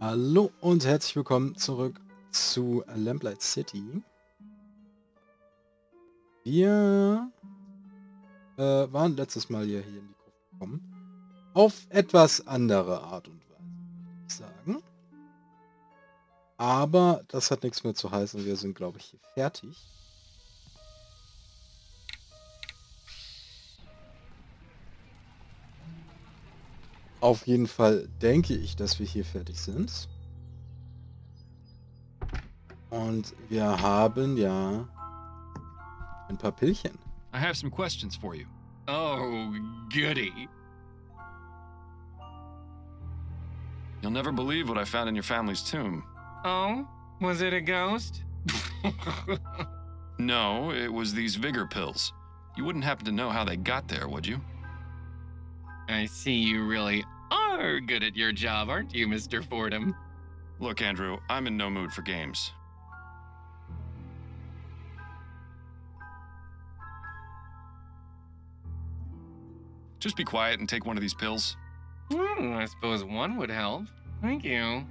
Hallo und herzlich willkommen zurück zu Lamplight City. Wir waren letztes Mal hier in die Gruppe gekommen. Auf etwas andere Art und Weise, würde ich sagen. Aber das hat nichts mehr zu heißen. Wir sind, glaube ich, hier fertig. Auf jeden Fall denke ich, dass wir hier fertig sind. Und wir haben ja ein paar Pillchen. I have some questions for you. Oh, goody. You'll never believe what I found in your family's tomb. Oh? Was it a ghost? No, it was these vigor pills. You wouldn't happen to know how they got there, would you? I see you really are good at your job, aren't you, Mr. Fordham? Look, Andrew, I'm in no mood for games. Just be quiet and take one of these pills. I suppose one would help. Thank you.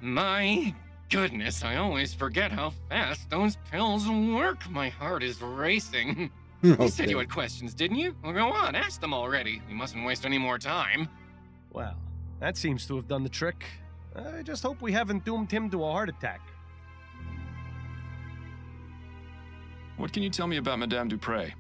My goodness, I always forget how fast those pills work. My heart is racing. You said you had questions, didn't you? Well, go on, ask them already. We mustn't waste any more time. Well, that seems to have done the trick. I just hope we haven't doomed him to a heart attack. What can you tell me about Madame Dupre?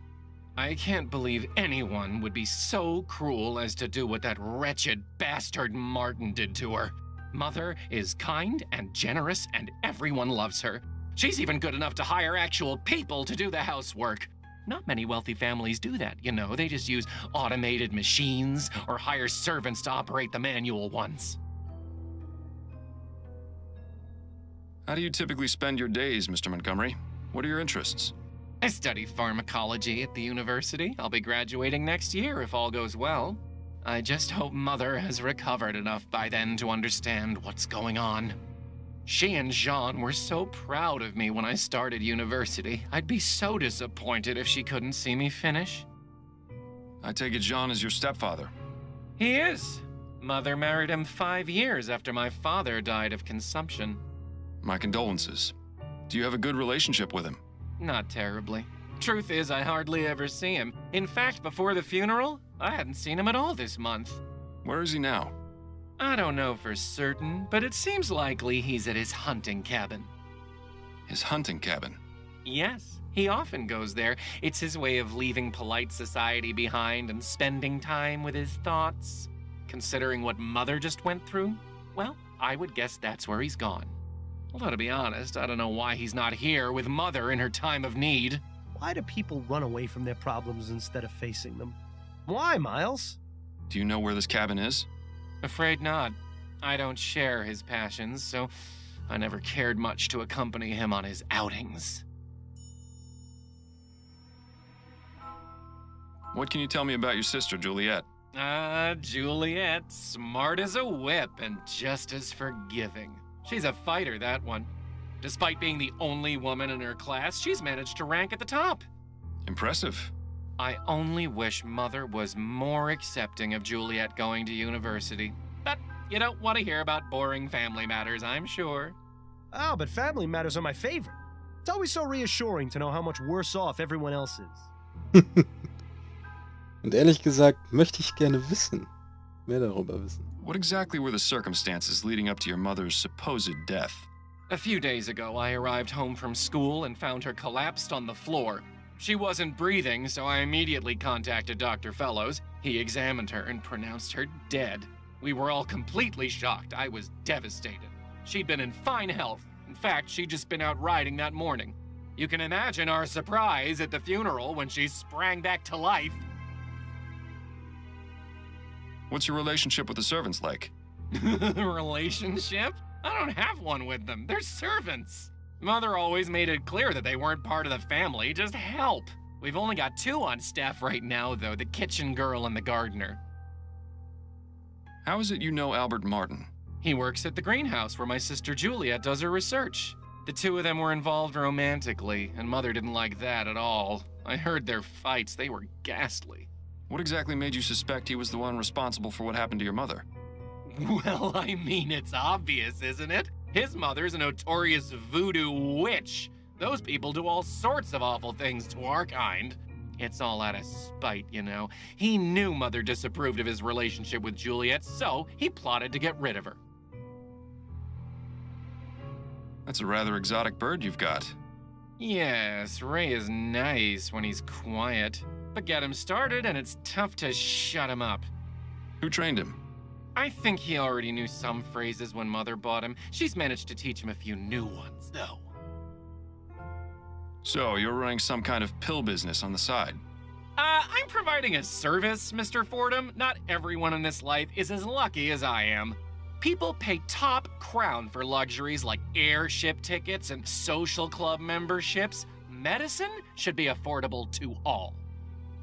I can't believe anyone would be so cruel as to do what that wretched bastard Martin did to her. Mother is kind and generous, and everyone loves her. She's even good enough to hire actual people to do the housework. Not many wealthy families do that, you know. They just use automated machines or hire servants to operate the manual ones. How do you typically spend your days, Mr. Montgomery? What are your interests? I study pharmacology at the university. I'll be graduating next year if all goes well. I just hope Mother has recovered enough by then to understand what's going on. She and Jean were so proud of me when I started university. I'd be so disappointed if she couldn't see me finish. I take it Jean is your stepfather. He is. Mother married him 5 years after my father died of consumption. My condolences. Do you have a good relationship with him? Not terribly. Truth is, I hardly ever see him. In fact, before the funeral, I hadn't seen him at all this month. Where is he now? I don't know for certain, but it seems likely he's at his hunting cabin. His hunting cabin? Yes, he often goes there. It's his way of leaving polite society behind and spending time with his thoughts. Considering what Mother just went through, well, I would guess that's where he's gone. Although, to be honest, I don't know why he's not here with Mother in her time of need. Why do people run away from their problems instead of facing them? Why, Miles? Do you know where this cabin is? Afraid not. I don't share his passions, so I never cared much to accompany him on his outings. What can you tell me about your sister, Juliet? Juliet, smart as a whip and just as forgiving. She's a fighter, that one. Despite being the only woman in her class, she's managed to rank at the top. Impressive. I only wish Mother was more accepting of Juliet going to university. But you don't want to hear about boring family matters, I'm sure. Oh, but family matters are my favorite. It's always so reassuring to know how much worse off everyone else is. Und ehrlich gesagt, möchte ich gerne wissen. Mehr darüber wissen. What exactly were the circumstances leading up to your mother's supposed death? A few days ago, I arrived home from school and found her collapsed on the floor. She wasn't breathing, so I immediately contacted Dr. Fellows. He examined her and pronounced her dead. We were all completely shocked. I was devastated. She'd been in fine health. In fact, she'd just been out riding that morning. You can imagine our surprise at the funeral when she sprang back to life. What's your relationship with the servants like? Relationship? I don't have one with them. They're servants. Mother always made it clear that they weren't part of the family, just help. We've only got 2 on staff right now, though, the kitchen girl and the gardener. How is it you know Albert Martin? He works at the greenhouse where my sister Juliet does her research. The 2 of them were involved romantically, and Mother didn't like that at all. I heard their fights. They were ghastly. What exactly made you suspect he was the one responsible for what happened to your mother? Well, I mean, it's obvious, isn't it? His mother's a notorious voodoo witch. Those people do all sorts of awful things to our kind. It's all out of spite, you know. He knew Mother disapproved of his relationship with Juliet, so he plotted to get rid of her. That's a rather exotic bird you've got. Yes, Ray is nice when he's quiet. But get him started and it's tough to shut him up. Who trained him? I think he already knew some phrases when Mother bought him. She's managed to teach him a few new ones, though. So, you're running some kind of pill business on the side? I'm providing a service, Mr. Fordham. Not everyone in this life is as lucky as I am. People pay top crown for luxuries like airship tickets and social club memberships. Medicine should be affordable to all.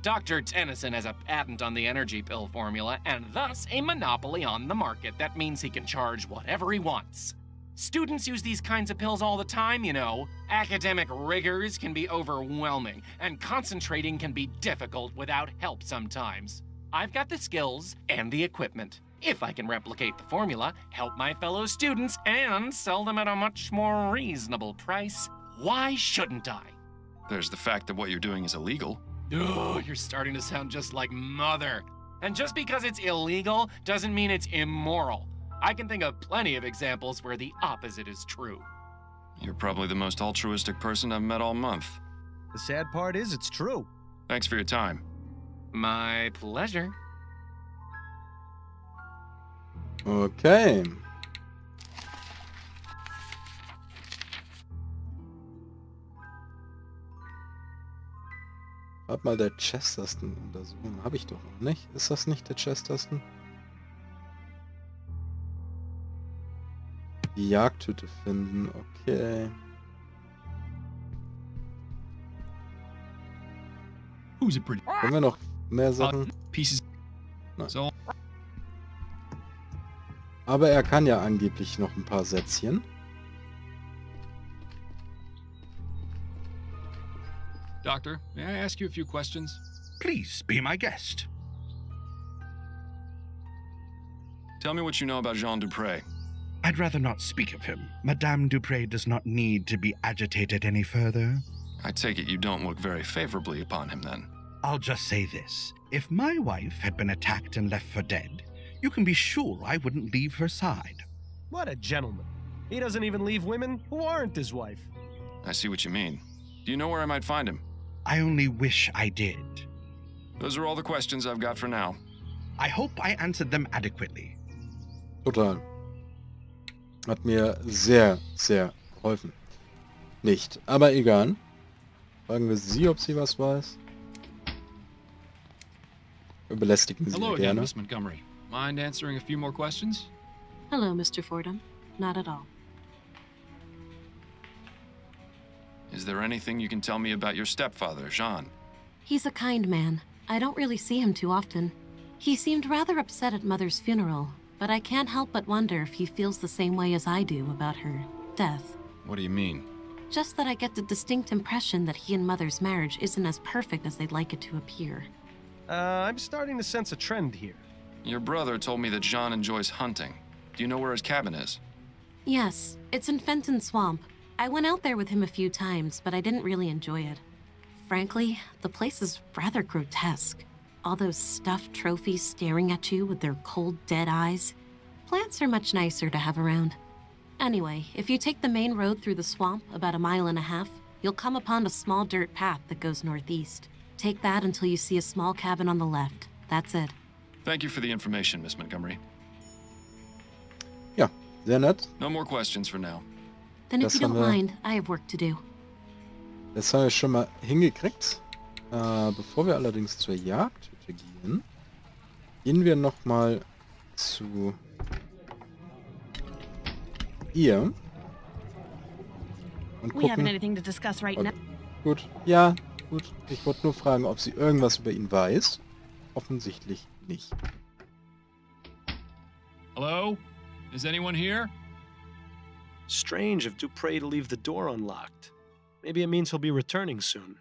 Dr. Tennyson has a patent on the energy pill formula and thus a monopoly on the market. That means he can charge whatever he wants. Students use these kinds of pills all the time, you know. Academic rigors can be overwhelming, and concentrating can be difficult without help sometimes. I've got the skills and the equipment. If I can replicate the formula, help my fellow students, and sell them at a much more reasonable price, why shouldn't I? There's the fact that what you're doing is illegal. Ugh, you're starting to sound just like Mother. And just because it's illegal doesn't mean it's immoral. I can think of plenty of examples where the opposite is true. You're probably the most altruistic person I've met all month. The sad part is it's true. Thanks for your time. My pleasure. Okay. Hab mal der Chest-Tasten untersuchen. Habe ich doch noch nicht. Ist das nicht der Chest-Tasten? Die Jagdhütte finden. Okay. Who's a pretty Haben wir noch mehr Sachen? pieces? Nein. So Aber er kann ja angeblich noch ein paar Sätzchen. Doctor, may I ask you a few questions? Please be my guest. Tell me what you know about Jean Dupre. I'd rather not speak of him. Madame Dupre does not need to be agitated any further. I take it you don't look very favorably upon him, then. I'll just say this. If my wife had been attacked and left for dead, you can be sure I wouldn't leave her side. What a gentleman. He doesn't even leave women who aren't his wife. I see what you mean. Do you know where I might find him? I only wish I did. Those are all the questions I've got for now. I hope I answered them adequately. Total. Hat mir sehr, sehr geholfen. Nicht. Aber egal. Fragen wir sie, ob sie was weiß. Wir belästigen sie Hello again, gerne. Miss Montgomery. Mind answering a few more questions? Hello, Mr. Fordham. Not at all. Is there anything you can tell me about your stepfather, Jean? He's a kind man. I don't really see him too often. He seemed rather upset at Mother's funeral, but I can't help but wonder if he feels the same way as I do about her death. What do you mean? Just that I get the distinct impression that he and Mother's marriage isn't as perfect as they'd like it to appear. I'm starting to sense a trend here. Your brother told me that Jean enjoys hunting. Do you know where his cabin is? Yes, it's in Fenton Swamp. I went out there with him a few times, but I didn't really enjoy it. Frankly, the place is rather grotesque. All those stuffed trophies staring at you with their cold, dead eyes. Plants are much nicer to have around. Anyway, if you take the main road through the swamp about 1.5 miles, you'll come upon a small dirt path that goes northeast. Take that until you see a small cabin on the left. That's it. Thank you for the information, Miss Montgomery. Ja, sehr nett. No more questions for now. Then if Das you don't haben wir- mind, I have work to do. Das haben wir schon mal hingekriegt. Bevor wir allerdings zur Jagdhütte gehen, gehen wir nochmal zu ihr und We haven't gucken. anything to discuss right now. Gut, ja, gut. Ich wollte nur fragen, ob sie irgendwas über ihn weiß. Offensichtlich nicht. Hello? Is anyone here? Strange of Dupre to leave the door unlocked. Maybe it means he'll be returning soon.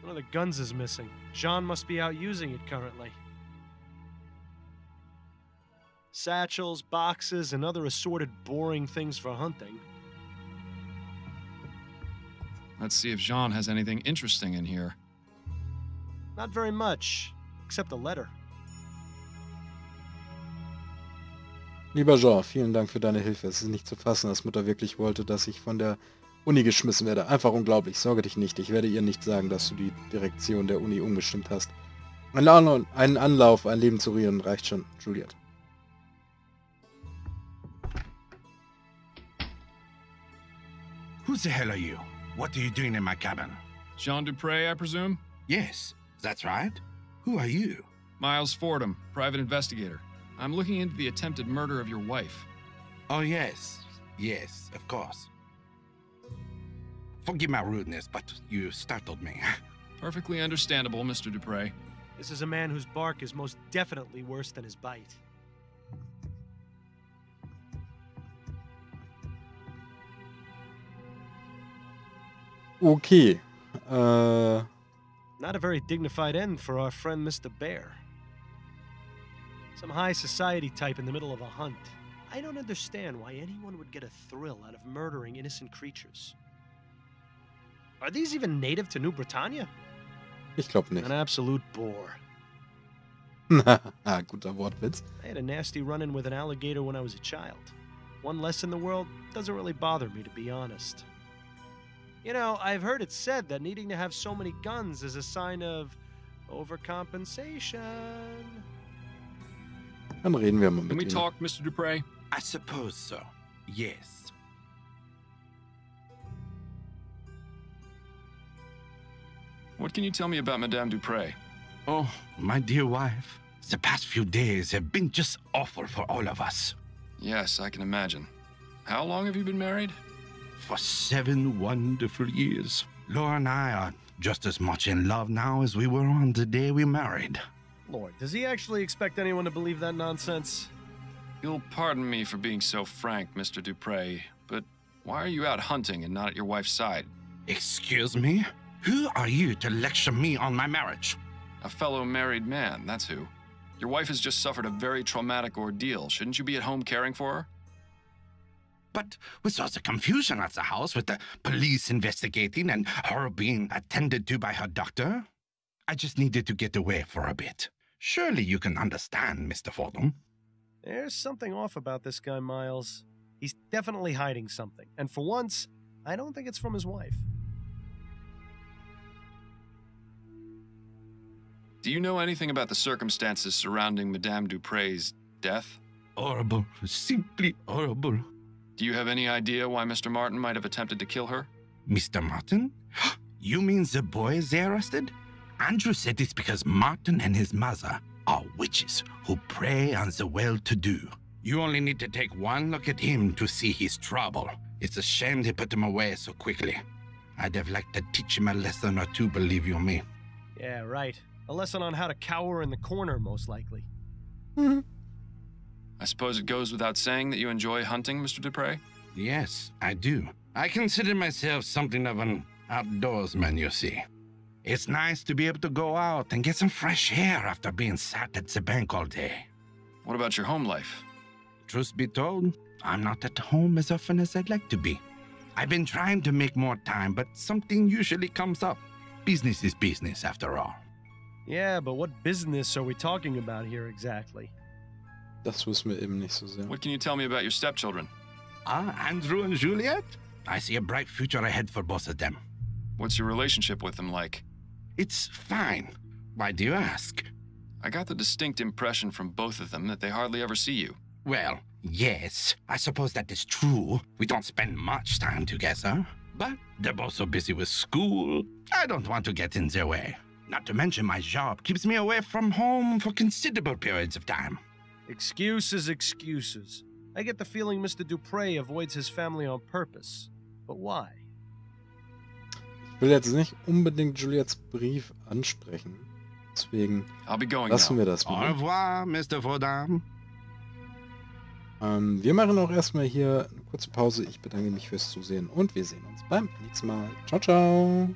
One of the guns is missing. Jean must be out using it currently. Satchels, boxes, and other assorted boring things for hunting. Let's see if Jean has anything interesting in here. Not very much, except a letter. Lieber Jean, vielen Dank für deine Hilfe. Es ist nicht zu fassen, dass Mutter wirklich wollte, dass ich von der Uni geschmissen werde. Einfach unglaublich. Sorge dich nicht. Ich werde ihr nicht sagen, dass du die Direktion der Uni umgestimmt hast. Einen Anlauf, ein Leben zu retten, reicht schon. Juliet. Who the hell are you? What are you doing in my cabin? Jean Dupre, I presume? Yes, that's right. Who are you? Miles Fordham, private investigator. I'm looking into the attempted murder of your wife. Oh, yes. Yes, of course. Forgive my rudeness, but you startled me. Perfectly understandable, Mr. Dupre. This is a man whose bark is most definitely worse than his bite. Okay. Not a very dignified end for our friend Mr. Bear. Some high society type in the middle of a hunt. I don't understand why anyone would get a thrill out of murdering innocent creatures. Are these even native to New Britannia? Ich glaube nicht. An absolute bore. Guter Wortwitz. I had a nasty run-in with an alligator when I was a child. One less in the world doesn't really bother me, to be honest. You know, I've heard it said that needing to have so many guns is a sign of overcompensation. Dann reden wir mal mit Can we ihm. talk, Mr. Dupre? I suppose so. Yes. What can you tell me about Madame Dupre? Oh, my dear wife. The past few days have been just awful for all of us. Yes, I can imagine. How long have you been married? For 7 wonderful years. Laura and I are just as much in love now as we were on the day we married. Lord, does he actually expect anyone to believe that nonsense? You'll pardon me for being so frank, Mr. Dupre, but why are you out hunting and not at your wife's side? Excuse me? Who are you to lecture me on my marriage? A fellow married man, that's who. Your wife has just suffered a very traumatic ordeal. Shouldn't you be at home caring for her? But with all the confusion at the house, with the police investigating and her being attended to by her doctor, I just needed to get away for a bit. Surely you can understand, Mr. Fordham. There's something off about this guy, Miles. He's definitely hiding something. And for once, I don't think it's from his wife. Do you know anything about the circumstances surrounding Madame Dupre's death? Horrible. Simply horrible. Do you have any idea why Mr. Martin might have attempted to kill her? Mr. Martin? You mean the boy they arrested? Andrew said it's because Martin and his mother are witches who prey on the well-to-do. You only need to take one look at him to see his trouble. It's a shame they put him away so quickly. I'd have liked to teach him a lesson or two, believe you me. Yeah, right. A lesson on how to cower in the corner, most likely. I suppose it goes without saying that you enjoy hunting, Mr. Dupre? Yes, I do. I consider myself something of an outdoorsman, you see. It's nice to be able to go out and get some fresh air after being sat at the bank all day. What about your home life? Truth be told, I'm not at home as often as I'd like to be. I've been trying to make more time, but something usually comes up. Business is business, after all. Yeah, but what business are we talking about here exactly? Das wissen wir eben nicht so sehr. What can you tell me about your stepchildren? Andrew and Juliet? I see a bright future ahead for both of them. What's your relationship with them like? It's fine. Why do you ask? I got the distinct impression from both of them that they hardly ever see you. Well, yes, I suppose that is true. We don't spend much time together. But they're both so busy with school, I don't want to get in their way. Not to mention my job keeps me away from home for considerable periods of time. Excuses, excuses. I get the feeling Mr. Dupre avoids his family on purpose. But why? Ich will jetzt nicht unbedingt Juliets Brief ansprechen. Deswegen I'll be going lassen now. wir das Au mal. revoir, Mr. Fordham. Wir machen auch erstmal hier eine kurze Pause. Ich bedanke mich fürs Zusehen und wir sehen uns beim nächsten Mal. Ciao, ciao.